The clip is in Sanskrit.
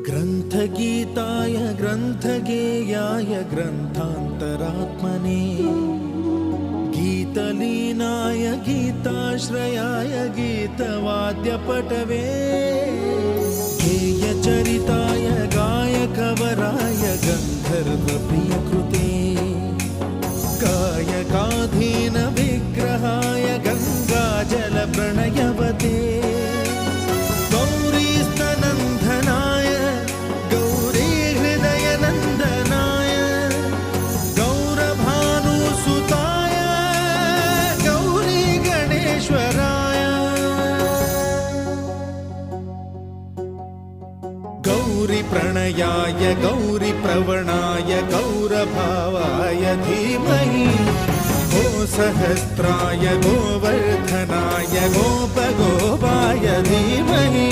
ग्रन्थगीताय ग्रन्थगेयाय ग्रन्थान्तरात्मने गीतलीनाय गीताश्रयाय गीतवाद्यपटवे गेयचरिताय गायकवराय गन्धर्वप्रियकृते गायकाधीन विग्रहाय गङ्गाजलप्रणयवते गौरीस्तनन्दनाय गौरीहृदयनन्दनाय गौरभानुसुताय गौरीगणेश्वराय गौरीप्रणयाय गौरीप्रवणाय गौरभावाय धीमहि गोसहस्राय गोवर्धनाय गोपगोपाय धीमहि